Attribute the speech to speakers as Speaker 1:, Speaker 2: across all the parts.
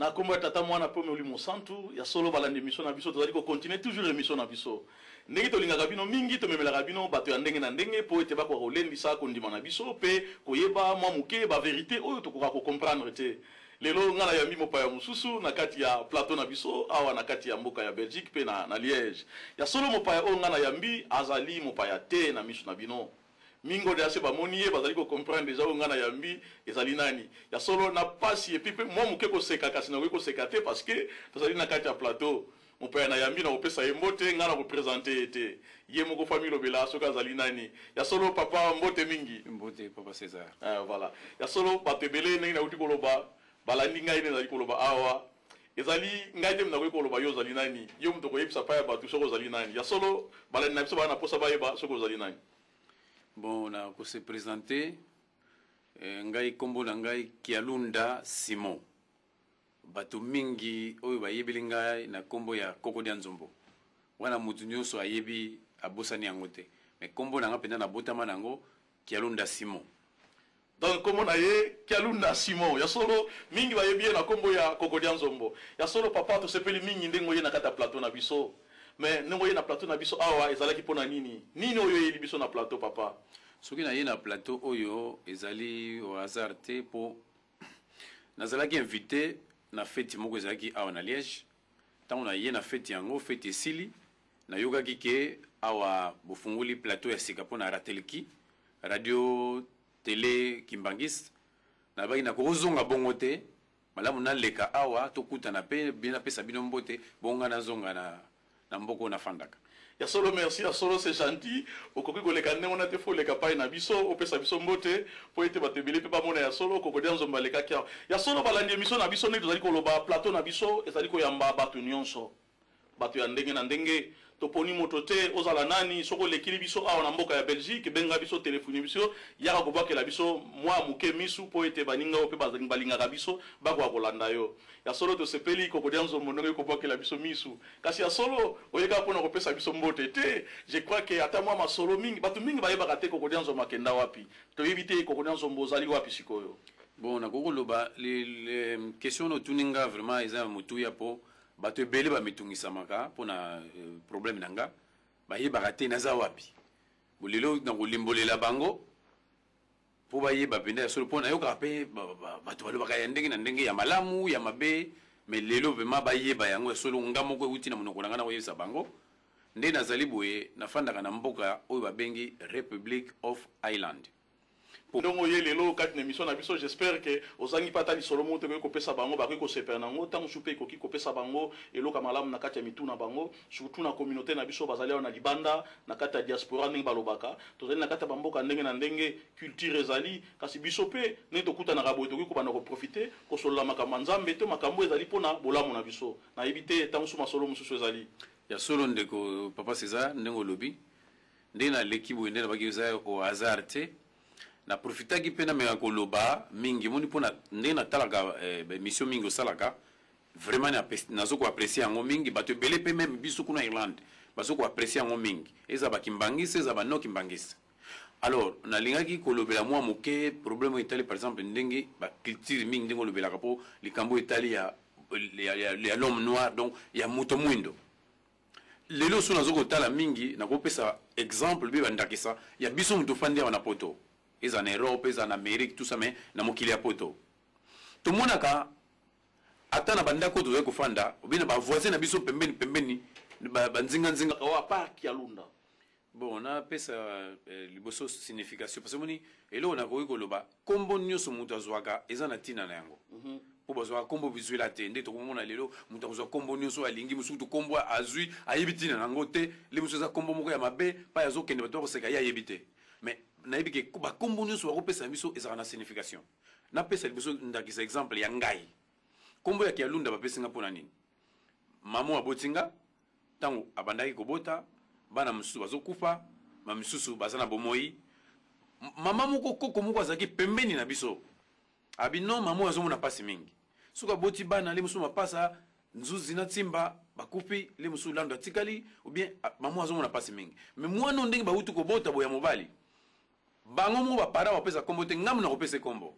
Speaker 1: na kombo tata mwana pe moli mosantu ya solo balande émission na biso tozali ko continuer toujours émission na biso ndenge tolingaka bino mingi tomemelaka bino bato ya ndenge na ndenge po ete bakwa kolendisa kondima na biso pe koyeba mwa muke ba vérité oyo tokoka ko comprendre te lelo ngala ya mimo pa ya mususu na kati ya plateau na biso awa na kati ya mboka ya Belgique pe na Liège ya solo mopaya oyo ngana ya mbi azali mopaya te na miso na bino mingo de ase bamoni ye bazali ko comprendre déjà ngana yambi ezali nani ya solo na pasi et puis moi muke ko seka kasi na ko seka te parce que tozali na kati ya plateau mon père na yambi na opesa mbote ngana ko présenter te ye moko famille lobela soka azali nani ya solo papa mbote mingi
Speaker 2: mbote papa César
Speaker 1: voilà ya solo patebele ngi na uti ko loba balandi ngai ne zali ko loba awa ezali ngai te mna ko loba yo zali nani yo mto ko yebisa pa ya batu soko zali nani ya solo balandi na biso bana posa ba yeba soko zali nani.
Speaker 2: Bon, on a se présenté. Ngai kombo na ngai Kialunda Simon. Bato mingi oyo bayebeli ngai na kombo ya Koko dia Nzombo. Wana mutu nyonso ayebi abosani yango te. Mais kombo na nga penda na botama nango Kialunda Simon.
Speaker 1: Donc kombo na ye Kialunda Simon. Ya solo mingi bayebi na kombo ya Koko dia Nzombo. Ya solo papa to sepeli mingi ndengo ye na kata plateau na biso. Mais nous voyons na plateau na biso awa ezalaki pona nini oyo yeli biso na plateau papa
Speaker 2: soki na ye na plateau oyo ezali au hasard te po nazalaki invité na fête moko ezalaki awa na Liège tango na ye na fête yango fête esili na yokaki ke awa bofunguli plateau ya sika pona rateleki radio télé Kimbangis na baki na kozonga bongo te malamu na leka awa tokutana pe bien apesa bino mbote bonga na zonga na mboko na fandaka
Speaker 1: ya solo merci ya solo c'est gentil okoki koleka ndenge na te fo leka pai na biso opesa biso mbote po ete batebele pe ba mona ya solo Koko dia Nzombo leka kia ya solo balandi émission na biso ne tozali koloba plateau na biso ezali ko yamba bato nyonso bato ya ndenge na ndenge toponi moto te ozala nani soko lekili biso awa na mboka ya Belgique benga biso telefoni biso yaka kobakela biso mwa muke misu po ete baninga ope bazali balingaka biso bakwa kolanda yo ya solo to sepeli Koko dia Nzombo ndenge kobakela biso misu kasi ya solo oyeka pona kopesa biso mbote te je crois que ata mwa masolo mingi batu mingi bayebaka te Koko dia Nzombo akenda wapi to yebite Koko dia Nzombo ozali wapi sikoyo.
Speaker 2: Bon na kokoloba les questions no tuninga vraiment eza mutuya po bato ebele bametungisamaka mpona problème na nga bayebaka te naza wapi bolelo na kolimbolela bango mpo bayeba mpenza ya solo mpo nayokaka mpe bato balobaka ya ndenge na ndenge ya malamu ya mabe mais lelo vraimen bayeba yango ya solo nga moko euti na monoko na nga na koyebisa bango nde nazali boye nafandaka na mboka oyo babengi Republic of Ireland.
Speaker 1: Ndongo ye lelo kati na émission na biso j'espère que ozangi pata li solo moto ko pesa bango ba ko sepena nango tango supe ko ko pesa bango eloka malamu na kati ya mituna bango surtout na communauté na biso bazali na libanda na kati ya diaspora ndenge balobaka tozali na kati ya bamboka ndenge na ndenge culture ezali kasi biso pe ne tokuta na rabo to ko bana ko profiter ko solola makambo nzambe to makambo ezali pona bolamu na biso na ebite tango suma solo mususu ezali
Speaker 2: ya solo ndeko papa César ndengo lobi ndena l'équipe ndena bakiza au hasard te na profitaki pena me koloba mingi moni pona ndena talaka mission mingi osalaka vraiment nazo ko apprécier yango mingi bato belé pe même biso kuna Irlande bazo ko apprécier yango mingi eza bakimbangisa eza ba no kimbangisa alors na lingaki kolobela mwa moke problème itali par exemple ndenge ba culture mingi ndenge kolobela kapo likambo itali ya l'homme noir donc ya muto mwindo lelo so nazo ko tala mingi na ko pesa exemple bi bandakisa ya biso muto fandi wana poto ils en Europe, ils en Amérique, tout ça, mais na mokili ya poto. Tout le monde a ata na bandako to ko fanda, ou bien ba voisin na biso pembeni, ba nzinga
Speaker 1: wa pa Kialunda.
Speaker 2: Bon, on a pesa liboso signification parce que moni elo on a ko loba kombo nyoso mutu azwaka ezana tina na yango. Po bazwa kombo visuel atende to komona lelo mutu azwa kombo nyoso alingi musutu kombo azui ayibitina nango te, le musu za kombo moko ya mabe pa yazo kende bato ko seka ya yebite. Mais nayebi ke ba kombo nyonso bakopesa biso ezala na signification na pesa biso ndakisa exemple ya ngai kombo ya Kialunda bapesinga mpona nini mamo abotinga tango abandaki kobota bana misusu bazokufa ma misusu baza na bomoi mama moko koko moko azalaki pembeni na biso abino mamo azomona pasi mingi suka boti bana le musu mapasa nzuzi na timba bakufi le musu lando atikali ou bien mamo azomona pasi mingi mais mwana ndenge bautu kobota boya mobali bango mo ba para wapesa kombo te ngamu na kopesa kombo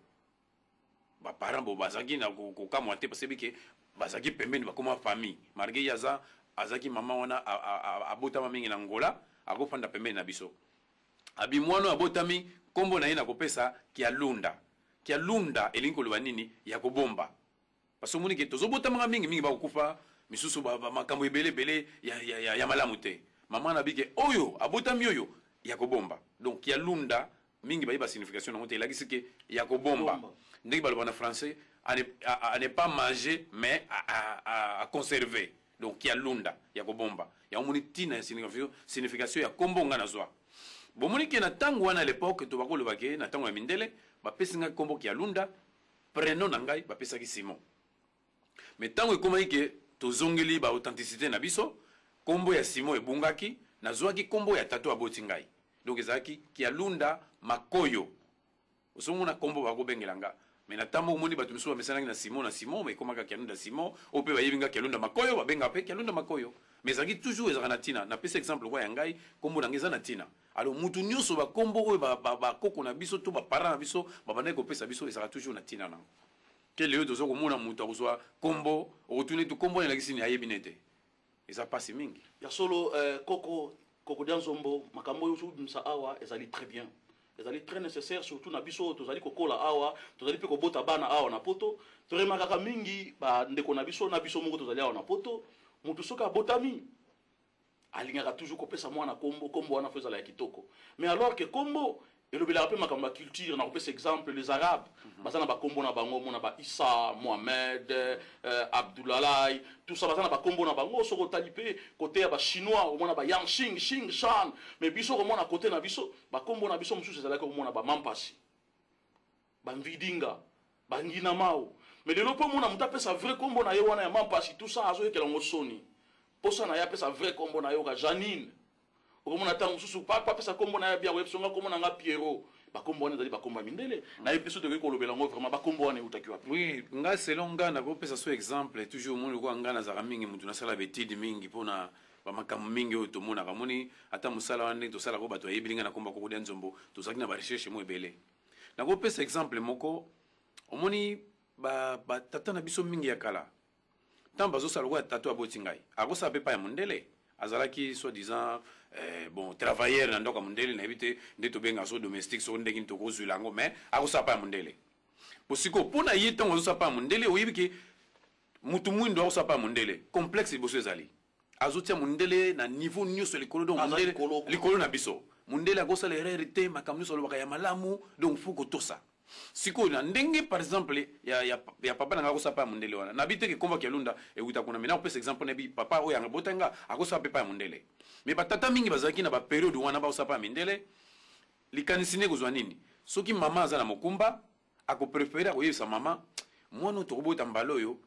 Speaker 2: baparent bo bazaki na kokamwa te parce que bazaki pembeni bakoma famille malgré yaza azaki mama wana abotama mingi na ngola akofanda pembeni na biso abi mwana abotami kombo na ye na kopesa Kialunda elingi koloba nini ya kobomba parce que moni ke tozobotama mingi bakokufa misusu makambo ebele ya malamu te mama na bike oyo abotami oyo ya kobomba donc Kialunda mingi ba signification nango te elakisi ke ya kobomba ndenge baloba na français à ne pas manger mais à conserver donc Kialunda ya kobomba ya omoni tina ya signification ya kombo nga na zwa bomoni ke na tango wana à l'époque to bakoloba ke na tango ya mindele bapesi nga kombo Kialunda prénom na ngai bapesaki Simon mais tango ekomaki ke tozongeli ba authenticité na biso kombo ya Simon ebungaki nazwaki kombo ya tato aboti ngai donc ezalaki Kialunda Makoyo osomona kombo bakobengelanga mais na tambo moni bato misusu bamesanaki na Simon mais ekomaka Kialunda Simon ope bayebinga Kialunda Makoyo babenga pe Kialunda Makoyo mais ezalaki toujours ezalaka na tina napesa exemple kwa ya ngai kombo na ngai eza na tina alors mutu nyonso bakombo oyo bakoko na biso to baparent na biso babandaki kopesa biso ezalaka toujours na tina nango ke lelo toza komona mutu akozwa kombo okotuni tu kombo elakisi ni ayebi nete eza pasi mingi
Speaker 1: ya solo koko Dianzombo makambo oyo msa awa ezali très bien ezali très nécessaire surtout na biso tozali kokola awa tozali pe kobota bana awa na poto toremakaka mingi ba ndeko na biso moko tozali awa na poto mutu soka botami alingaka toujours kopesa mwana kombo wana fo ezala ya kitoko mais alors que kombo elobelaka pe makambo ya culture na kopesa exemple les arabes baza na bakombo na bango mona ba Issa Mohamed Abdullah tout ça baza na bakombo na bango soko tali pe côté ya ba chinois omona ba Yang Xing Xing Shan mais biso komona côté na biso bakombo na biso mususu ezalaka komona ba Mampasi ba Mvidinga ba Ngina Mao mais lelo po mona muta pesa vrai kombo na ye wana ya Mampasi tout ça azo yekela ngosoni posa na ya pesa vrai kombo na yo ka Janine okomona tango susu papa pesa kombo na ya bia websonga komona nga Pierrot bakombo wana ezali bakombo ya mindele na episo de kolobela ngo vraiment bakombo wana utaki wapi
Speaker 2: oui nga selon nga na kopesa so exemple toujours moni kwa nga na zaka mingi mutu na sala betide mingi pona bamakambo mingi oyo tomonaka moni ata mosala wana tosala ko bato ayebilinga na komba Koko Dianzombo tozalaki na barecherche mo ebele na kopesa exemple moko omoni batata na biso mingi ya kala ntango bazosala ko ya tato aboti ngai akosala mpe pa ya mondele azalaki soi-disant bon travailleur na ndoka mondele na ebite nde tobenga so domestique so ndenge tokozwila yango mais akosala pa ya mondele posiko mpona ye ntango azosala pa ya mondele oyebi ke mutu mwindo akosala pa ya mondele complexe liboso ezali azotia mondele na niveau nyonso likolo donc mondele likolo na biso mondele akosala erreur te makambo nyonso alobaka ya malamu donc faut kotosa sikoyo na ndenge par exemple ya papa nanga akosala pa ya mondele wana nabi te ke komba Kialunda ewuta kuna mais nakopesa exemple nabi papa oyo anga botanga akosala pe pa ya mondele mais batata mingi bazalaki na baperiode wana bakosala pa ya mindele likanisi nde kozwa nini soki mama aza na mokumba akoprefere akoyebisa mama mwana oyo tokobota mbala oyo